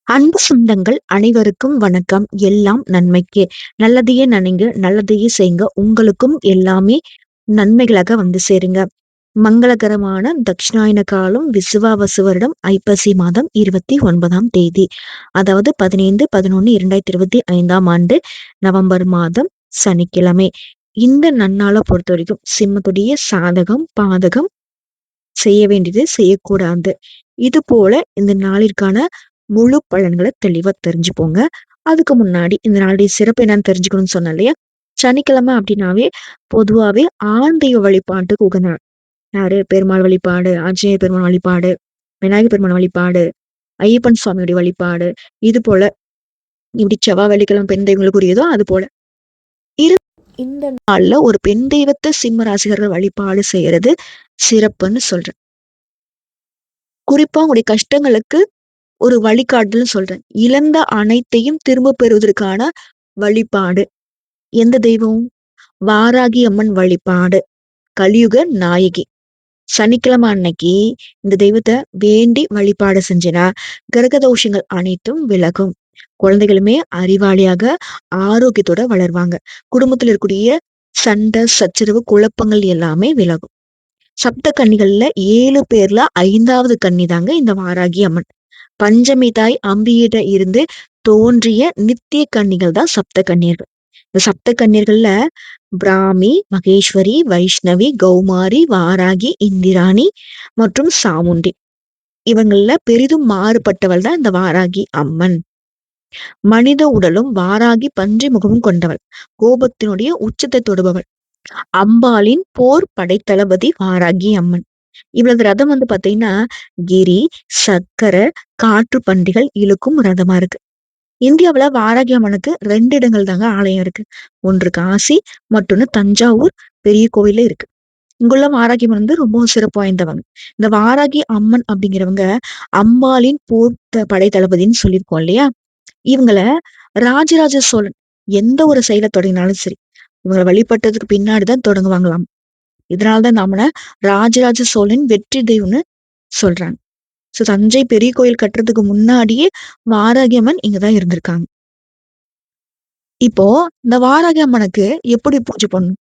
அன்பு சொந்தங்கள் அனைவருக்கும் வணக்கம். எல்லாம் நன்மைக்கே. நல்லதையே நினைங்க, நல்லதையே செய்யுங்க. உங்களுக்கும் எல்லாமே நன்மைகளாக வந்து சேருங்க. மங்களகரமான தட்சிணாயன காலம் விசுவாவசு வருடம் ஐப்பசி மாதம் 29ஆம் தேதி. அதாவது 15/11/2025ஆம் ஆண்டு நவம்பர் மாதம் சனிக்கிழமை. இந்த நன்னாள பொறுத்தவரைக்கும் சிம்மத்துடைய சாதகம், பாதகம், செய்ய வேண்டியது, செய்யக்கூடாது. இது போல இந்த நாளிற்கான முழு பலன்களை தெளிவா தெரிஞ்சுப்போங்க. அதுக்கு முன்னாடி இந்த நாளுடைய சிறப்பு என்னன்னு தெரிஞ்சுக்கணும்னு சொன்னேன் இல்லையா? சனிக்கிழமை அப்படின்னாவே பொதுவாவே ஆண் தெய்வ வழிபாட்டுக்கு உகந்த நாள். யாரு? பெருமாள் வழிபாடு, ஆஞ்சநேய பெருமாள் வழிபாடு, விநாயகர் பெருமாள் வழிபாடு, ஐயப்பன் சுவாமியுடைய வழிபாடு, இது போல இப்படி செவ்வாய் வெள்ளிக்கிழமை பெண் தெய்வங்களுக்கு உரியதோ அது போல இரு இந்த நாள்ல ஒரு பெண் தெய்வத்தை சிம்ம ராசிகர்கள் வழிபாடு செய்யறது சிறப்புன்னு சொல்றேன். குறிப்பா உங்களுடைய கஷ்டங்களுக்கு ஒரு வழிகாட்டுதல் சொல்றேன். இழந்த அனைத்தையும் திரும்பப் பெறுவதற்கான வழிபாடு. எந்த தெய்வம்? வாராகி அம்மன் வழிபாடு. கலியுக நாயகி. சனிக்கிழமை அன்னைக்கு இந்த தெய்வத்தை வேண்டி வழிபாடு செஞ்சினா கிரக தோஷங்கள் அனைத்தும் விலகும். குழந்தைகளுமே அறிவாளியாக ஆரோக்கியத்தோட வளர்வாங்க. குடும்பத்தில் இருக்கக்கூடிய சண்டை, சச்சரவு, குழப்பங்கள் எல்லாமே விலகும். சப்த கன்னிகள்ல 7 பேர்ல 5வது கன்னி தாங்க இந்த வாராகி அம்மன். பஞ்சமி தாய் அம்பிகிட்ட இருந்து தோன்றிய நித்திய கன்னிகள் தான் சப்த கன்னியர்கள். இந்த சப்த கன்னியர்கள்ல பிராமி, மகேஸ்வரி, வைஷ்ணவி, கௌமாரி, வாராகி, இந்திராணி மற்றும் சாமுண்டி. இவங்கள்ல பெரிதும் மாறுபட்டவள் தான் இந்த வாராகி அம்மன். மனித உடலும் வாராகி பன்றி முகமும் கொண்டவள். கோபத்தினுடைய உச்சத்தை தொடுபவள். அம்பாளின் போர் படைத்தளபதி வாராகி அம்மன். இவளது ரதம் வந்து பாத்தீங்கன்னா கிரி, சக்கர, காற்று பன்றிகள் இழுக்கும் ரதமா இருக்கு. இந்தியாவுல வாராகி அம்மனுக்கு 2 இடங்கள் தாங்க ஆலயம் இருக்கு. ஒன்று காசி, மற்றொன்னு தஞ்சாவூர் பெரிய கோவில்ல இருக்கு. இங்குள்ள வாராகி அம்மன் வந்து ரொம்பவும் சிறப்பு வாய்ந்தவங்க. இந்த வாராகி அம்மன் அப்படிங்கிறவங்க அம்பாளின் போர் படை தளபதின்னு சொல்லியிருக்கோம் இல்லையா? இவங்கள ராஜராஜ சோழன் எந்த ஒரு செயலை தொடங்கினாலும் சரி, இவங்களை வழிபட்டதுக்கு பின்னாடிதான் தொடங்குவாங்களாம். இதனாலதான் நாம ராஜராஜ சோழன் வெற்றி தெய்வம்னு சொல்றாங்க. சோ தஞ்சை பெரிய கோயில் கட்டுறதுக்கு முன்னாடியே வாராகி அம்மன் இங்கதான் இருந்திருக்காங்க. இப்போ இந்த வாராகி அம்மனுக்கு எப்படி பூஜை பண்ணணும்?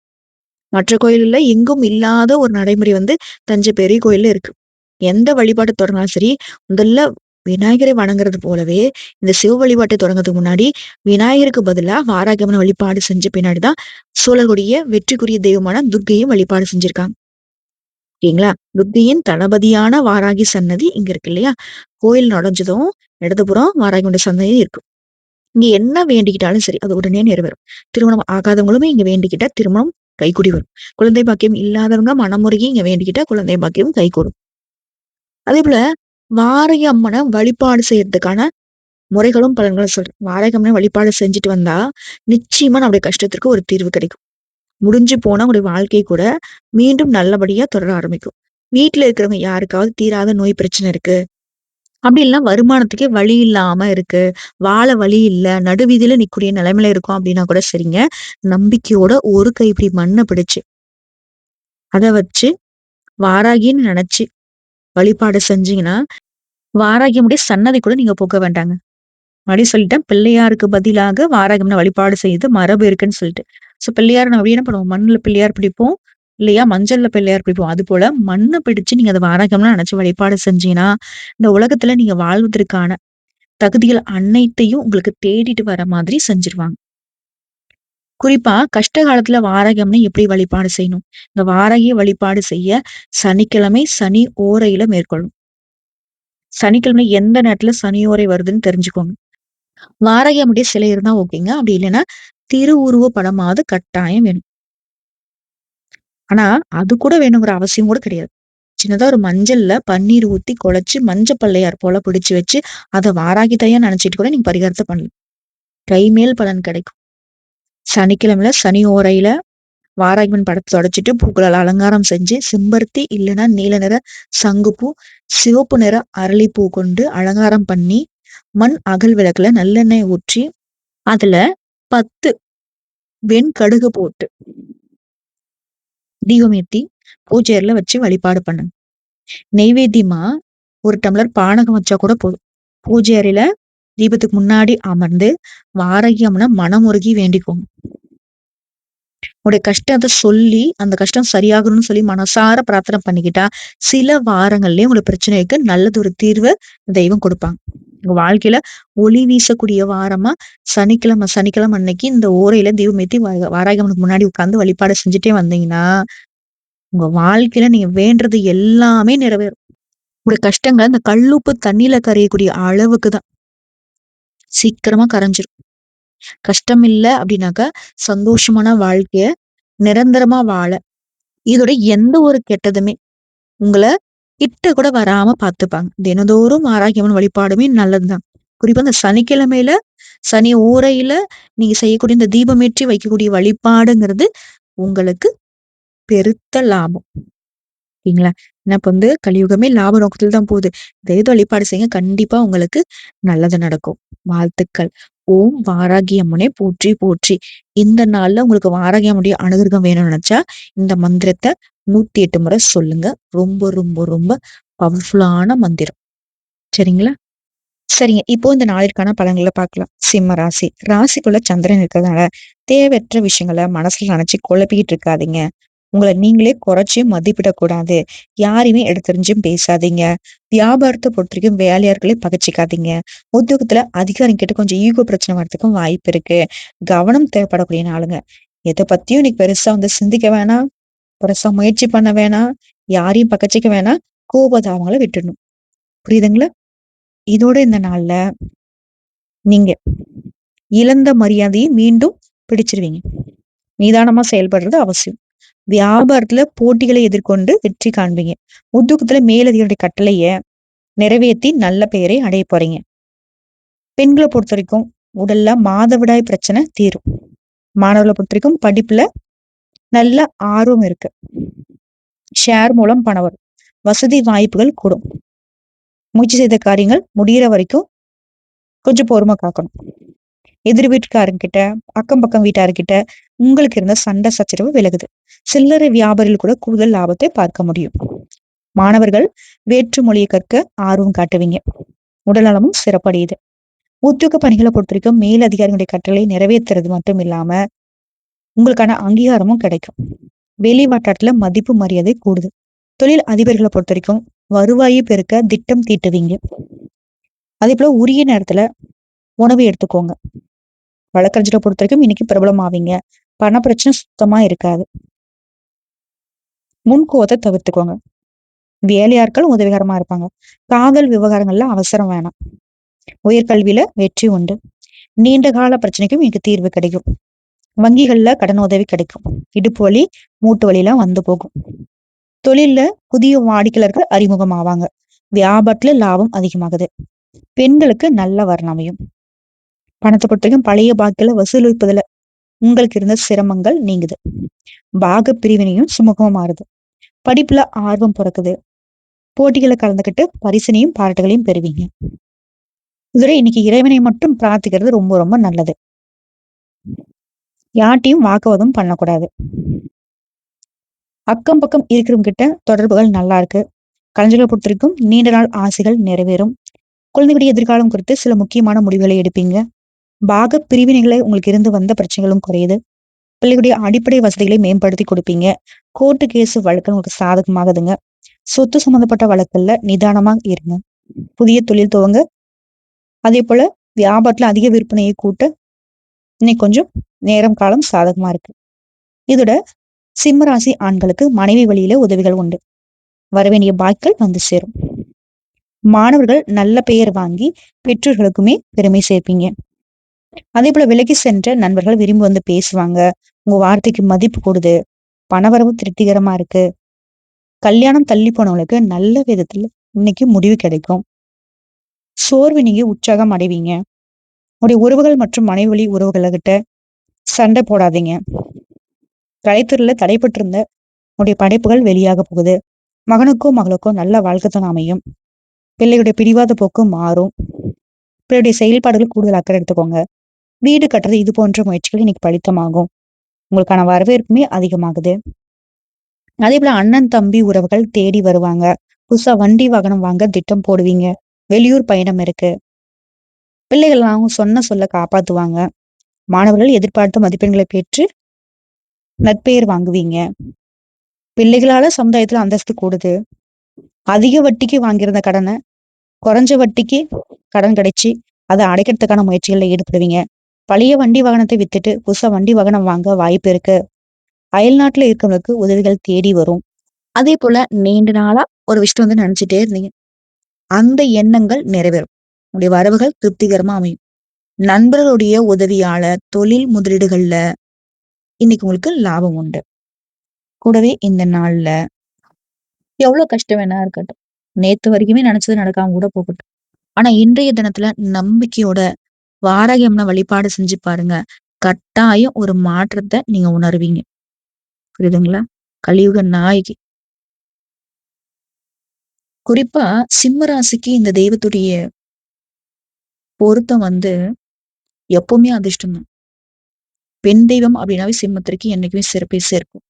மற்ற கோயில்ல எங்கும் இல்லாத ஒரு நடைமுறை வந்து தஞ்சை பெரிய கோயில்ல இருக்கு. எந்த வழிபாட்டை தொடங்கினாலும் சரி, முதல்ல விநாயகரை வணங்குறது போலவே இந்த சிவ வழிபாட்டை தொடங்குறதுக்கு முன்னாடி விநாயகருக்கு பதிலா வாராகி அம்மனை வழிபாடு செஞ்ச பின்னாடிதான் சோழர்களுடைய வெற்றிக்குரிய தெய்வமான துர்க்கையும் வழிபாடு செஞ்சிருக்காங்க. ஓகேங்களா? துர்க்கையின் தளபதியான வாராகி சன்னதி இங்க இருக்கு இல்லையா? கோயில் நுழைஞ்சதும் இடதுபுறம் வாராகியோட சன்னதி இருக்கும். இங்க என்ன வேண்டிக்கிட்டாலும் சரி, அது உடனே நிறைவேறும். திருமணம் ஆகாதவங்களுமே இங்க வேண்டிக்கிட்டா திருமணம் கைகூடி வரும். குழந்தை பாக்கியம் இல்லாதவங்க மனமுருகி இங்க வேண்டிக்கிட்டா குழந்தை பாக்கியம் கைகூடும். அதே போல வாராகி அம்மனை வழிபாடு செய்யறதுக்கான முறைகளும் பலன்களும் சொல்றேன். வாராகி அம்மனை வழிபாடு செஞ்சுட்டு வந்தா நிச்சயமா நம்முடைய கஷ்டத்திற்கு ஒரு தீர்வு கிடைக்கும். முடிஞ்சு போனா உங்களுடைய வாழ்க்கை கூட மீண்டும் நல்லபடியா தொடர ஆரம்பிக்கும். வீட்டுல இருக்கிறவங்க யாருக்காவது தீராத நோய் பிரச்சனை இருக்கு, அப்படி இல்லைன்னா வருமானத்துக்கே வழி இல்லாம இருக்கு, வாழ வழி இல்ல, நடுவீதியில நிக்கூடிய நிலைமையில இருக்கும் அப்படின்னா கூட சரிங்க. நம்பிக்கையோட ஒரு கைப்பிடி மண்ணை பிடிச்சு அதை வச்சு வாராகின்னு நினைச்சு வழிபாடு செஞ்சீங்கன்னா வாராகியமுடைய சன்னதி கூட நீங்க போக வேண்டாங்க. மறுபடி சொல்லிட்டேன், பிள்ளையாருக்கு பதிலாக வாராகியம்மனை வழிபாடு செய்து மரபு இருக்குன்னு சொல்லிட்டு. சோ பிள்ளையார் நம்ம என்ன பண்ணுவோம்? மண்ணுல பிள்ளையார் பிடிப்போம் இல்லையா? மஞ்சள்ல பிள்ளையார் பிடிப்போம். அது போல மண்ணை பிடிச்சு நீங்க அதை வாராகியம்னு நினைச்சு வழிபாடு செஞ்சீங்கன்னா இந்த உலகத்துல நீங்க வாழ்வதற்கான தகுதிகள் அனைத்தையும் உங்களுக்கு தேடிட்டு வர மாதிரி செஞ்சிருவாங்க. குறிப்பா கஷ்ட காலத்துல வாராகி அம்மனை எப்படி வழிபாடு செய்யணும்? இந்த வாராகியை வழிபாடு செய்ய சனிக்கிழமை சனி ஓரையில மேற்கொள்ளும். சனிக்கிழமை எந்த நேரத்துல சனி ஓரை வருதுன்னு தெரிஞ்சுக்கோங்க. வாராகி அம்முடைய சிலை இருந்தா ஓகேங்க. அப்படி இல்லைன்னா திருவுருவ படமாவது கட்டாயம் வேணும். ஆனா அது கூட வேணுங்கிற அவசியம் கூட கிடையாது. சின்னதா ஒரு மஞ்சள்ல பன்னீர் ஊத்தி குழைச்சு மஞ்ச பல்லையார் போல பிடிச்சு வச்சு அதை வாராகி தையா நினைச்சிட்டு கூட நீங்க பரிகாரத்தை பண்ணலாம். கைமேல் பலன் கிடைக்கும். சனிக்கிழமையில சனி ஓரையில வாராகிமன் படத்தை தொடச்சிட்டு பூக்களால் அலங்காரம் செஞ்சு செம்பருத்தி இல்லைன்னா நீல நிற சங்குப்பூ, சிவப்பு நிற அரளிப்பூ கொண்டு அலங்காரம் பண்ணி மண் அகல் விளக்குல நல்லெண்ணெய் ஊற்றி அதுல 10 வெண்கடுகு போட்டு தீபமேத்தி பூஜை அறையில வச்சு வழிபாடு பண்ணுங்க. நெய்வேத்தியமா ஒரு டம்ளர் பானகம் வச்சா கூட போதும். பூஜை அறையில தீபத்துக்கு முன்னாடி அமர்ந்து வாராகி அம்மன மனமுருகி வேண்டிக்கோங்க. உங்களுடைய கஷ்டத்த சொல்லி, அந்த கஷ்டம் சரியாகணும்னு சொல்லி மனசார பிரார்த்தனை பண்ணிக்கிட்டா, சில வாரங்கள்லயே உங்களுக்கு பிரச்சனைக்கு நல்லதொரு தீர்வ தெய்வம் குடுப்பாங்க. உங்க வாழ்க்கையில ஒளி வீசக்கூடிய வாரமா சனிக்கிழமை அன்னைக்கு இந்த ஓரையில தீபம் ஏத்தி வாராகி அம்மனுக்கு முன்னாடி உட்கார்ந்து வழிபாடு செஞ்சுட்டே வந்தீங்கன்னா, உங்க வாழ்க்கையில நீங்க வேண்டுறது எல்லாமே நிறைவேறும். உங்களுடைய கஷ்டங்கள் இந்த கல்லுப்பு தண்ணீல கரையக்கூடிய அளவுக்கு தான். சீக்கிரமா கரைஞ்சிரும். கஷ்டம் இல்ல அப்டின்னாக்கா, சந்தோஷமான வாழ்க்கைய நிரந்தரமா வாழ இதோட எந்த ஒரு கெட்டதுமே உங்கள கிட்ட கூட வராம பார்த்துப்பாங்க. தினந்தோறும் ஆரோக்கியமான வழிபாடுமே நல்லதுதான். குறிப்பா இந்த சனிக்கிழமையில, சனி ஓரையில நீங்க செய்யக்கூடிய இந்த தீபமேற்றி வைக்கக்கூடிய வழிபாடுங்கிறது உங்களுக்கு பெருத்த லாபம். ஓகேங்களா? ஏன்னா இப்ப வந்து கலியுகமே லாப நோக்கத்துல தான் போகுது. தெய்வ வழிபாடு செய்யுங்க. கண்டிப்பா உங்களுக்கு நல்லது நடக்கும். வாழ்த்துக்கள். ஓம் வாராகி அம்மனே போற்றி போற்றி. இந்த நாள்ல உங்களுக்கு வாராகி அம்மனுடைய அனுகிரகம் வேணும்னு நினைச்சா, இந்த மந்திரத்த 108 முறை சொல்லுங்க. ரொம்ப, ரொம்ப, ரொம்ப பவர்ஃபுல்லான மந்திரம். சரிங்களா? சரிங்க. இப்போ இந்த நாளிற்கான பலன்கள பார்க்கலாம். சிம்ம ராசி. ராசிக்குள்ள சந்திரன் இருக்கிறதுனால, தேவையற்ற விஷயங்கள மனசுல நெனச்சு குழப்பிக்கிட்டு இருக்காதீங்க. உங்கள நீங்களே குறைச்சு மதிப்பிடக்கூடாது. யாரையுமே எடுத்தெறிஞ்சும் பேசாதீங்க. வியாபாரத்த பொறுத்தவரைக்கும் வேலையாட்களே பகச்சுக்காதீங்க. உத்தியோகத்துல அதிகாரிகிட்ட கொஞ்சம் ஈகோ பிரச்சனை வரதுக்கும் வாய்ப்பு இருக்கு. கவனம் தேவைப்படக்கூடிய நாளுங்க. எத பத்தியும் இன்னைக்கு பெருசா வந்து சிந்திக்க வேணாம். பெருசா முயற்சி பண்ண வேணாம். யாரையும் பகச்சுக்க வேணாம். கோபதாபங்கள விட்டுடணும். புரியுதுங்களா? இதோட இந்த நாள்ல நீங்க இழந்த மரியாதையை மீண்டும் பிடிச்சிருவீங்க. நிதானமா செயல்படுறது அவசியம். வியாபாரத்துல போட்டிகளை எதிர்கொண்டு வெற்றி காண்பீங்க. உத்தியோகத்துல மேலதிகாரியுடைய கட்டளைய நிறைவேத்தி நல்ல பெயரை அடைய போறீங்க. பெண்கள பொறுத்தவரைக்கும் உடல்ல மாதவிடாய் பிரச்சனை தீரும். மாணவர்கள பொறுத்தவரைக்கும் படிப்புல நல்ல ஆர்வம் இருக்கு. ஷேர் மூலம் பணம் வரும். வசதி வாய்ப்புகள் கூடும். முயற்சி செய்த காரியங்கள் முடியிற வரைக்கும் கொஞ்சம் பொறுமை காக்கணும். எதிர் வீட்டுக்காரங்கிட்ட, அக்கம் பக்கம் வீட்டார்கிட்ட உங்களுக்கு இருந்த சண்டை சச்சரவு விலகுது. சில்லறை வியாபாரிகள் கூட கூடுதல் லாபத்தை பார்க்க முடியும். மாணவர்கள் வேற்று மொழியை கற்க ஆர்வம் காட்டுவீங்க. உடல் நலமும் சிறப்படையுது. உத்தியோக பணிகளை பொறுத்த வரைக்கும் மேல் அதிகாரிகளுடைய கட்டளை நிறைவேற்றுறது மட்டும் இல்லாம உங்களுக்கான அங்கீகாரமும் கிடைக்கும். வெளி வட்டாரத்துல மதிப்பு மரியாதை கூடுது. தொழில் அதிபர்களை பொறுத்த வரைக்கும் வருவாயை பெருக்க திட்டம் தீட்டுவீங்க. அதே போல உரிய நேரத்துல உணவு எடுத்துக்கோங்க. வழக்கறிஞரை பொறுத்த வரைக்கும் இன்னைக்கு பிரபலமாவீங்க. பண பிரச்சனை சுத்தமா இருக்காது. முன்கோவத்தை தவிர்த்துக்கோங்க. வேலையாட்கள் உதவிகரமா இருப்பாங்க. காதல் விவகாரங்கள்ல அவசரம் வேணாம். உயர்கல்வியில வெற்றி உண்டு. நீண்ட கால பிரச்சனைக்கும் இன்னைக்கு தீர்வு கிடைக்கும். வங்கிகள்ல கடன் உதவி கிடைக்கும். இடுப்பு வலி, மூட்டு வலி எல்லாம் வந்து போகும். தொழில்ல புதிய வாடிக்கையாளர்கள் அறிமுகம் ஆவாங்க. வியாபாரத்துல லாபம் அதிகமாகுது. பெண்களுக்கு நல்ல வர்ணமையும். பணத்தை பொறுத்த வரைக்கும் பழைய பாக்கில வசூலிப்பதுல உங்களுக்கு இருந்த சிரமங்கள் நீங்குது. பாக பிரிவினையும் சுமூகமா மாறுது. படிப்புல ஆர்வம் பிறக்குது. போட்டிகளை கலந்துக்கிட்டு பரிசினையும் பாராட்டுகளையும் பெறுவீங்க. இதுவரை இன்னைக்கு இறைவனை மட்டும் பிரார்த்திக்கிறது ரொம்ப ரொம்ப நல்லது. யார்ட்டையும் வாக்குவாதம் பண்ணக்கூடாது. அக்கம் பக்கம் இருக்கிறவங்க கிட்ட தொடர்புகள் நல்லா இருக்கு. கலைஞர்களை பொறுத்த வரைக்கும் நீண்ட நாள் ஆசைகள் நிறைவேறும். குழந்தைகளுடைய எதிர்காலம் குறித்து சில முக்கியமான முடிவுகளை எடுப்பீங்க. பாக பிரிவினைகளை உங்களுக்கு இருந்து வந்த பிரச்சனைகளும் குறையுது. பிள்ளைகளுடைய அடிப்படை வசதிகளை மேம்படுத்தி கொடுப்பீங்க. கோர்ட்டு கேஸ் வழக்கு உங்களுக்கு சாதகமாகுதுங்க. சொத்து சம்பந்தப்பட்ட வழக்குல நிதானமா இருங்க. புதிய தொழில் துவங்க. அதே போல வியாபாரத்துல அதிக விற்பனையை கூட்ட இன்னைக்கு கொஞ்சம் நேரம் காலம் சாதகமா இருக்கு. இதோட சிம்மராசி ஆண்களுக்கு மனைவி வழியில உதவிகள் உண்டு. வரவேண்டிய பாய்க்கள் வந்து சேரும். மாணவர்கள் நல்ல பெயர் வாங்கி பெற்றோர்களுக்குமே பெருமை சேர்ப்பீங்க. அதே போல விலகி சென்ற நண்பர்கள் விரும்பி வந்து பேசுவாங்க. உங்க வார்த்தைக்கு மதிப்பு கூடுது. பணவரவு திருப்திகரமா இருக்கு. கல்யாணம் தள்ளி போனவங்களுக்கு நல்ல விதத்துல இன்னைக்கு முடிவு கிடைக்கும். சோர்வு நீங்க உற்சாகம் அடைவீங்க. உங்களுடைய உறவுகள் மற்றும் மனைவி வழி உறவுகள்கிட்ட சண்டை போடாதீங்க. கலைத்துறையில தடைப்பட்டிருந்த உங்களுடைய படைப்புகள் வெளியாக போகுது. மகனுக்கோ மகளுக்கோ நல்ல வாழ்க்கைத்தான் அமையும். பிள்ளைகளுடைய பிடிவாத போக்கு மாறும். பிள்ளையுடைய செயல்பாடுகள் கூடுதல் அக்கறை எடுத்துக்கோங்க. வீடு கட்டுறது இது போன்ற முயற்சிகள் இன்னைக்கு பலித்தமாகும். உங்களுக்கான வரவேற்புமே அதிகமாகுது. அதே போல அண்ணன் தம்பி உறவுகள் தேடி வருவாங்க. புதுசா வண்டி வாகனம் வாங்க திட்டம் போடுவீங்க. வெளியூர் பயணம் இருக்கு. பிள்ளைகள் அவங்க சொன்ன சொல்ல காப்பாத்துவாங்க. மாணவர்கள் எதிர்பார்த்த மதிப்பெண்களை பெற்று நற்பெயர் வாங்குவீங்க. பிள்ளைகளால சமுதாயத்துல அந்தஸ்து கூடுது. அதிக வட்டிக்கு வாங்கியிருந்த கடனை குறைஞ்ச வட்டிக்கு கடன் கிடைச்சு அதை அடைக்கிறதுக்கான முயற்சிகள்ல ஈடுபடுவீங்க. பழைய வண்டி வாகனத்தை வித்துட்டு புதுசா வண்டி வாகனம் வாங்க வாய்ப்பு இருக்கு. அயல்நாட்டுல இருக்கிறவங்களுக்கு உதவிகள் தேடி வரும். அதே போல நீண்ட நாளா ஒரு விஷயம் நினைச்சிட்டே இருந்தீங்க. அந்த எண்ணங்கள் நிறைவேறும். உங்களுடைய வரவுகள் திருப்திகரமா அமையும். நண்பர்களுடைய உதவியால தொழில் முதலீடுகள்ல இன்னைக்கு உங்களுக்கு லாபம் உண்டு. கூடவே இந்த நாள்ல எவ்வளவு கஷ்டம் வேணா இருக்கட்டும், நேத்து வரைக்குமே நினைச்சது நடக்காம கூட போகட்டும், ஆனா இன்றைய தினத்துல நம்பிக்கையோட வாராகியம்னா வழிபாடு செஞ்சு பாருங்க. கட்டாயம் ஒரு மாற்றத்தை நீங்க உணர்வீங்க. புரியுதுங்களா? கலியுக நாயகி. குறிப்பா சிம்ம ராசிக்கு இந்த தெய்வத்துடைய பொருத்தம் எப்பவுமே அதிர்ஷ்டம் தான். பெண் தெய்வம் அப்படின்னாவே சிம்மத்திற்கு என்னைக்குமே சிறப்பே சேர்க்கும்.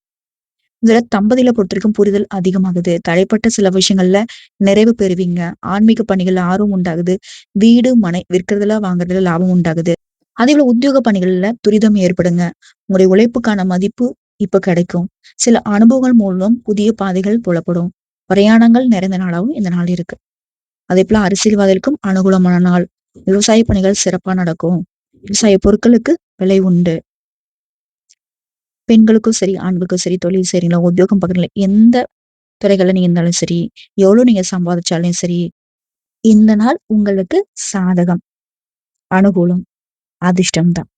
இதுல தம்பதியில பொறுத்தவரைக்கும் புரிதல் அதிகமாகுது. தடைப்பட்ட சில விஷயங்கள்ல நிறைவு பெறுவீங்க. ஆன்மீக பணிகள்ல ஆர்வம் உண்டாகுது. வீடு மனை விற்கிறதுல வாங்குறதுல லாபம் உண்டாகுது. அதே போல உத்தியோக பணிகள்ல துரிதம் ஏற்படுங்க. உங்களுடைய உழைப்புக்கான மதிப்பு இப்ப கிடைக்கும். சில அனுபவங்கள் மூலம் புதிய பாதைகள் புலப்படும். பிரயாணங்கள் நிறைந்த நாளாகவும் இந்த நாள் இருக்கு. அதே போல அரசியல்வாதிகளுக்கும் அனுகூலமான நாள். விவசாய பணிகள் சிறப்பா நடக்கும். விவசாய பொருட்களுக்கு விலை உண்டு. பெண்களுக்கும் சரி, ஆண்களுக்கும் சரி, தொழில் செய்றீங்களா, உத்தியோகம் பார்க்குறீங்களா, எந்த துறைகள்ல நீங்க இருந்தாலும் சரி, எவ்வளவு நீங்க சம்பாதிச்சாலும் சரி, இந்த நாள் உங்களுக்கு சாதகம், அனுகூலம், அதிர்ஷ்டம் தான்.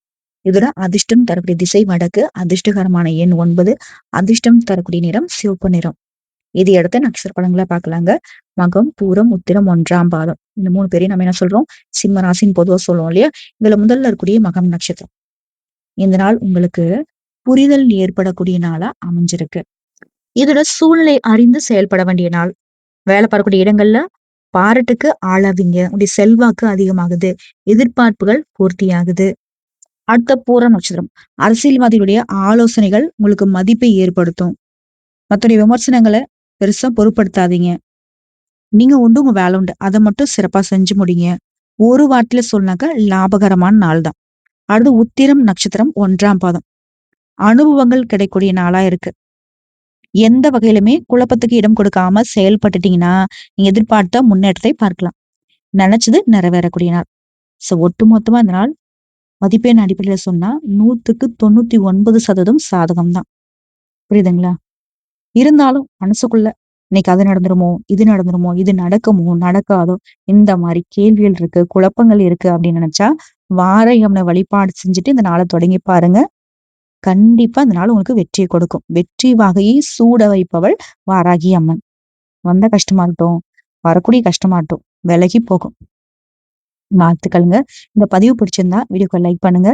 இதோட அதிர்ஷ்டம் தரக்கூடிய திசை வடக்கு, அதிர்ஷ்டகரமான எண் 9, அதிர்ஷ்டம் தரக்கூடிய நிறம் சிவப்பு நிறம். இது அடுத்த நட்சத்திர பலன்களை பார்க்கலாங்க. மகம், பூரம், உத்திரம், 1ஆம் பாதம். இந்த 3 பேரையும் நம்ம என்ன சொல்றோம்? சிம்ம ராசின்னு பொதுவா சொல்லுவோம் இல்லையா? இதுல முதல்ல இருக்கக்கூடிய மகம் நட்சத்திரம். இந்த நாள் உங்களுக்கு புரிதல் ஏற்படக்கூடிய நாளா அமைஞ்சிருக்கு. இதோட சூழ்நிலை அறிந்து செயல்பட வேண்டிய நாள். வேலை பார்க்கக்கூடிய இடங்கள்ல பாராட்டுக்கு ஆளாவீங்க. உங்களுடைய செல்வாக்கு அதிகமாகுது. எதிர்பார்ப்புகள் பூர்த்தியாகுது. அடுத்த பூர நட்சத்திரம். அரசியல்வாதிகளுடைய ஆலோசனைகள் உங்களுக்கு மதிப்பை ஏற்படுத்தும். மத்தவடைய விமர்சனங்களை பெருசா பொருட்படுத்தாதீங்க. நீங்க உண்டு உங்க வேலை உண்டு. அதை மட்டும் சிறப்பா செஞ்சு முடிங்க. ஒரு வார்த்தையில சொன்னாக்க லாபகரமான நாள் தான். அடுத்து உத்திரம் நட்சத்திரம் 1ஆம் பாதம். அனுபவங்கள் கிடைக்கக்கூடிய நாளா இருக்கு. எந்த வகையிலுமே குழப்பத்துக்கு இடம் கொடுக்காம செயல்பட்டுட்டீங்கன்னா நீங்க எதிர்பார்த்த முன்னேற்றத்தை பார்க்கலாம். நினைச்சது நிறைவேறக்கூடிய நாள். சோ ஒட்டுமொத்தமா இந்த நாள் மதிப்பெண் அடிப்படையில சொன்னா 100க்கு 99% சாதகம் தான். புரியுதுங்களா? இருந்தாலும் மனசுக்குள்ள இன்னைக்கு அது நடந்துருமோ, இது நடந்துருமோ, இது நடக்குமோ, நடக்காதோ, இந்த மாதிரி கேள்விகள் இருக்கு, குழப்பங்கள் இருக்கு அப்படின்னு நினைச்சா வாராகியம்மனை வழிபாடு செஞ்சுட்டு இந்த நாளை தொடங்கி பாருங்க. கண்டிப்பா இந்த நாள் உங்களுக்கு வெற்றியை கொடுக்கும். வெற்றி வகையை சூட வைப்பவள் வாராகி அம்மன். வந்த கஷ்டமாகட்டும், வரக்கூடிய கஷ்டமாகட்டும் விலகி போகும். வாழ்த்துக்கள்ங்க. இந்த பதிவு பிடிச்சிருந்தா வீடியோக்கு லைக் பண்ணுங்க.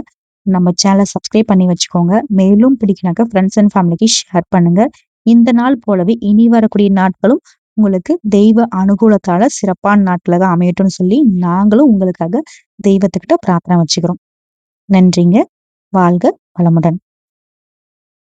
நம்ம சேனலை சப்ஸ்கிரைப் பண்ணி வச்சுக்கோங்க. மேலும் பிடிக்கினாக்க ஃப்ரெண்ட்ஸ் அண்ட் ஃபேமிலிக்கு ஷேர் பண்ணுங்க. இந்த நாள் போலவே இனி வரக்கூடிய நாட்களும் உங்களுக்கு தெய்வ அனுகூலத்தால சிறப்பான நாட்களா தான் அமையட்டும்னு சொல்லி நாங்களும் உங்களுக்காக தெய்வத்துக்கிட்ட பிரார்த்தனை வச்சுக்கிறோம். நன்றிங்க. வாழ்க வளமுடன்.